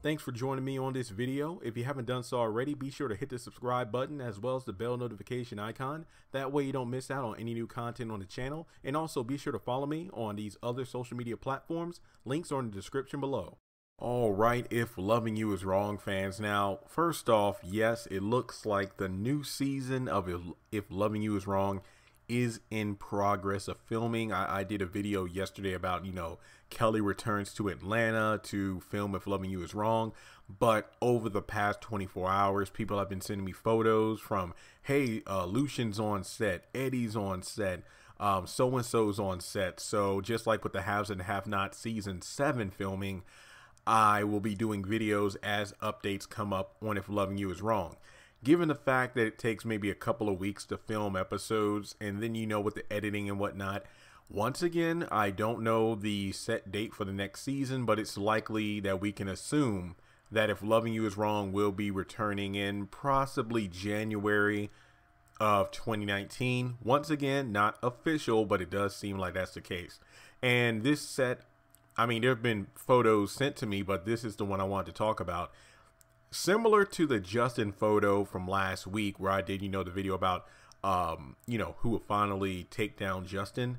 Thanks for joining me on this video. If you haven't done so already, be sure to hit the subscribe button as well as the bell notification icon. That way you don't miss out on any new content on the channel. And also be sure to follow me on these other social media platforms. Links are in the description below. Alright, If Loving You Is Wrong fans. Now, first off, yes, it looks like the new season of If Loving You Is Wrong is in progress of filming. I did a video yesterday about, Kelly returns to Atlanta to film If Loving You Is Wrong. But over the past 24 hours, people have been sending me photos from, hey, Lucian's on set, Eddie's on set, so-and-so's on set. So just like with the Haves and Have-Nots season 7 filming, I will be doing videos as updates come up on If Loving You Is Wrong. Given the fact that it takes maybe a couple of weeks to film episodes, and then with the editing and whatnot, once again, I don't know the set date for the next season, but it's likely that we can assume that If Loving You Is Wrong will be returning in possibly January of 2019. Once again, not official, but it does seem like that's the case. And this set, there have been photos sent to me, but this is the one I wanted to talk about. Similar to the Justin photo from last week where I did, the video about, who will finally take down Justin.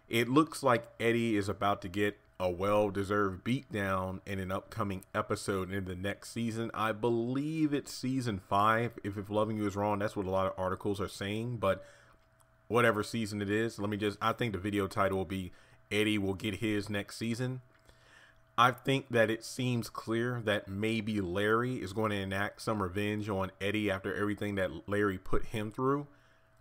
It looks like Eddie is about to get a well-deserved beatdown in an upcoming episode in the next season. I believe it's season 5. If Loving You Is Wrong, that's what a lot of articles are saying. But whatever season it is, I think the video title will be Eddie will get his next season. I think that it seems clear that maybe Larry is going to enact some revenge on Eddie after everything that Larry put him through.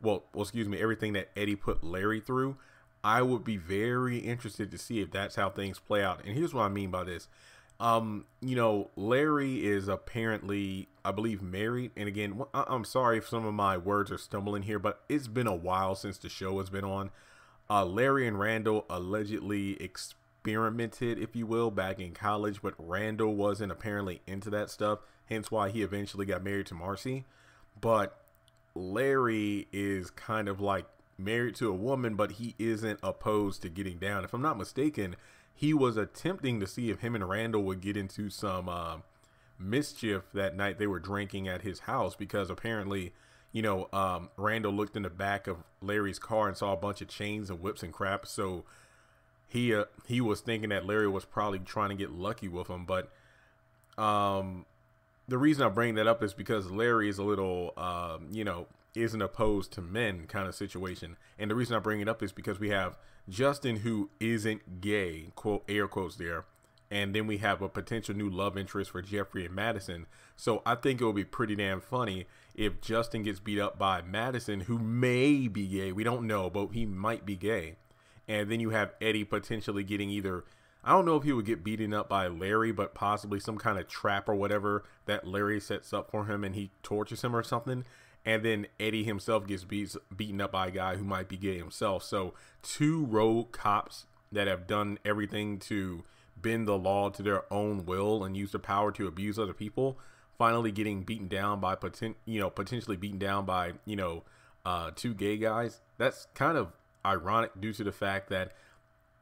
Everything that Eddie put Larry through. I would be very interested to see if that's how things play out. And here's what I mean by this. Larry is apparently, I believe, married. And again, I'm sorry if some of my words are stumbling here, but it's been a while since the show has been on. Larry and Randall allegedly experimented, if you will, back in college, but Randall wasn't apparently into that stuff, hence why he eventually got married to Marcy. But Larry is kind of like married to a woman, but he isn't opposed to getting down. If I'm not mistaken, he was attempting to see if him and Randall would get into some mischief that night they were drinking at his house, because apparently Randall looked in the back of Larry's car and saw a bunch of chains and whips and crap. So he was thinking that Larry was probably trying to get lucky with him. But the reason I bring that up is because Larry is a little, isn't opposed to men kind of situation. And the reason I bring it up is because we have Justin, who isn't gay, quote, air quotes there. And then we have a potential new love interest for Jeffrey and Madison. So I think it will be pretty damn funny if Justin gets beat up by Madison, who may be gay. We don't know, but he might be gay. And then you have Eddie potentially getting either, I don't know if he would get beaten up by Larry, but possibly some kind of trap or whatever that Larry sets up for him and he tortures him or something. And then Eddie himself gets beaten up by a guy who might be gay himself. So two rogue cops that have done everything to bend the law to their own will and use their power to abuse other people, finally getting beaten down by potentially beaten down by two gay guys. That's kind of ironic due to the fact that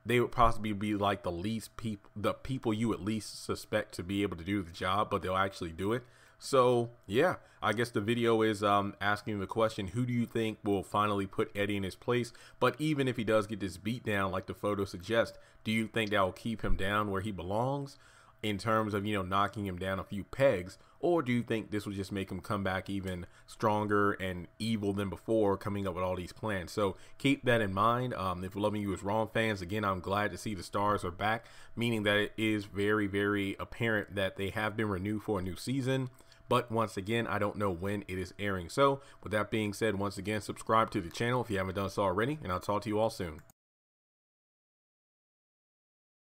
they would possibly be like the people you at least suspect to be able to do the job, but they'll actually do it. So yeah, I guess the video is asking the question, who do you think will finally put Eddie in his place? But even if he does get this beat down like the photo suggests, do you think that will keep him down where he belongs in terms of knocking him down a few pegs? Or do you think this will just make him come back even stronger and evil than before, coming up with all these plans? So keep that in mind. If Loving You Is Wrong fans, again, I'm glad to see the stars are back, meaning that it is very, very apparent that they have been renewed for a new season. But once again, I don't know when it is airing. So with that being said, once again, subscribe to the channel if you haven't done so already, and I'll talk to you all soon.